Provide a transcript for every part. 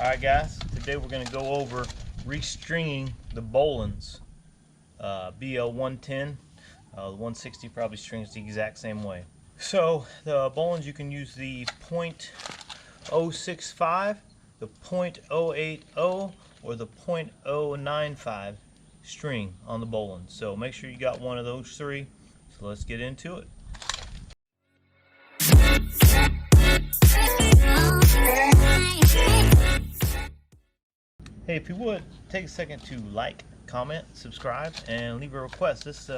Alright guys, today we're going to go over restringing the Bolens BL110. The 160 probably strings the exact same way. So the Bolens, you can use the .065, the .080, or the .095 string on the Bolens. So make sure you got one of those three. So let's get into it. Hey, if you would, take a second to like, comment, subscribe, and leave a request. This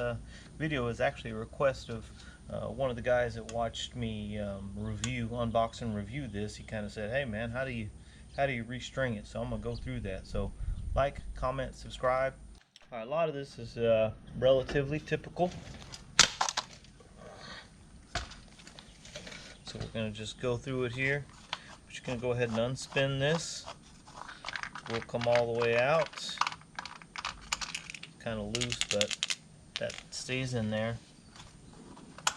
video is actually a request of one of the guys that watched me unbox and review this. He kind of said, hey man, how do you restring it? So I'm going to go through that. So like, comment, subscribe. All right, a lot of this is relatively typical. So we're going to just go through it here. We're just going to go ahead and unspin this. We'll come all the way out. Kind of loose, but that stays in there. And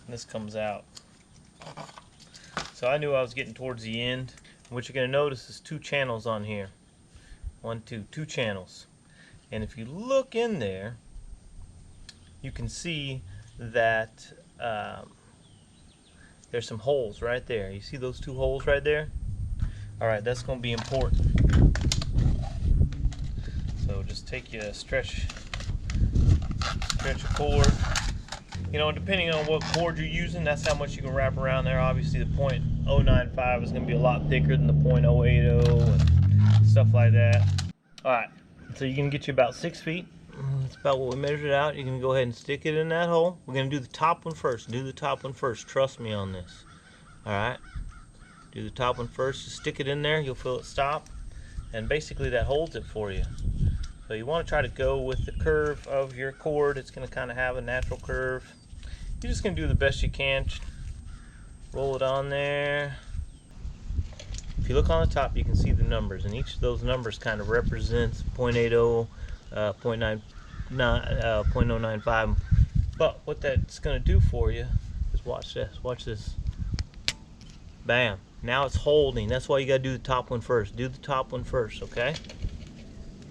this comes out. So I knew I was getting towards the end. What you're going to notice is two channels on here. Two channels. And if you look in there, you can see that there's some holes right there. You see those two holes right there? Alright, that's going to be important. So just take your stretch a cord. You know, depending on what cord you're using, that's how much you can wrap around there. Obviously the .095 is going to be a lot thicker than the .080 and stuff like that. Alright, so you can get you about 6 feet. That's about what we measured out. You can go ahead and stick it in that hole. We're going to do the top one first. Do the top one first. Trust me on this. Alright. Do the top one first, just stick it in there, you'll feel it stop, and basically that holds it for you. So you want to try to go with the curve of your cord. It's going to kind of have a natural curve. You're just going to do the best you can. Roll it on there. If you look on the top, you can see the numbers, and each of those numbers kind of represents .80, .095. But what that's going to do for you is watch this. Watch this. Bam. Now it's holding. That's why you got to do the top one first. Do the top one first, okay?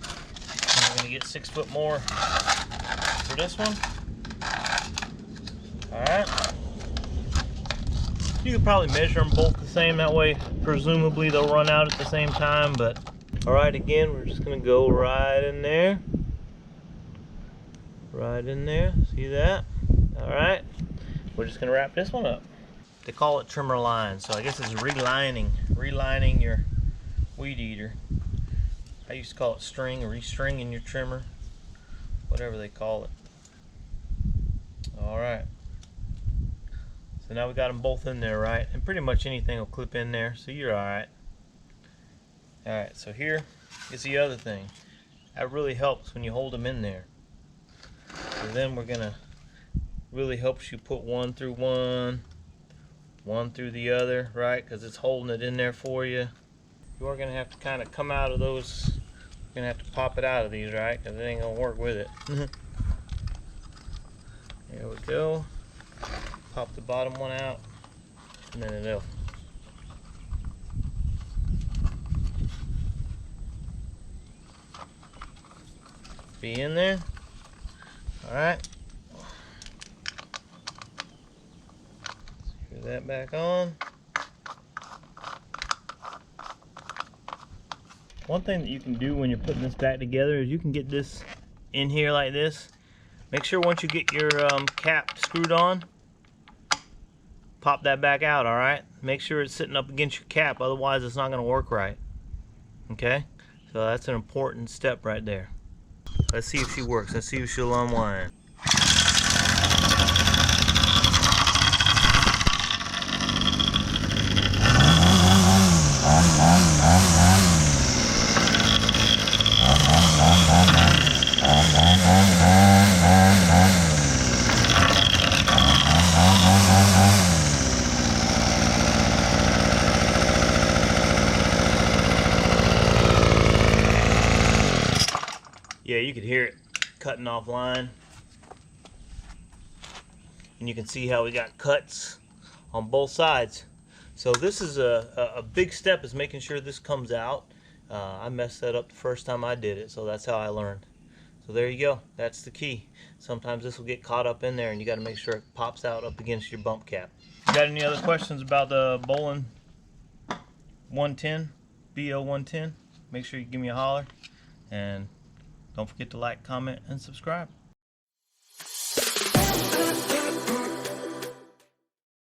I'm going to get 6 foot more for this one. Alright. You could probably measure them both the same. That way, presumably, they'll run out at the same time. But, alright, again, we're just going to go right in there. Right in there. See that? Alright. We're just going to wrap this one up. They call it trimmer line, so I guess it's relining your weed eater. I used to call it string or restringing your trimmer, whatever they call it. Alright, so now we got them both in there, right? And pretty much anything will clip in there, so you're alright. Alright, so here is the other thing. That really helps when you hold them in there. So then we're gonna really helps you put one through one through the other, right? Because it's holding it in there for you. You are going to have to kind of come out of those. You're going to have to pop it out of these, right? Because it ain't going to work with it. There we go. Pop the bottom one out, and then it'll be in there. Alright. That back on. One thing that you can do when you're putting this back together is you can get this in here like this. Make sure once you get your cap screwed on, pop that back out, alright? Make sure it's sitting up against your cap, otherwise it's not going to work right. Okay? So that's an important step right there. Let's see if she works. Let's see if she'll unwind. Yeah, you could hear it cutting off line. And you can see how we got cuts on both sides. So this is a big step, is making sure this comes out. I messed that up the first time I did it, so that's how I learned. So there you go, that's the key. Sometimes this will get caught up in there and you got to make sure it pops out up against your bump cap. You got any other questions about the Bolens 110, BL110? Make sure you give me a holler, and don't forget to like, comment, and subscribe.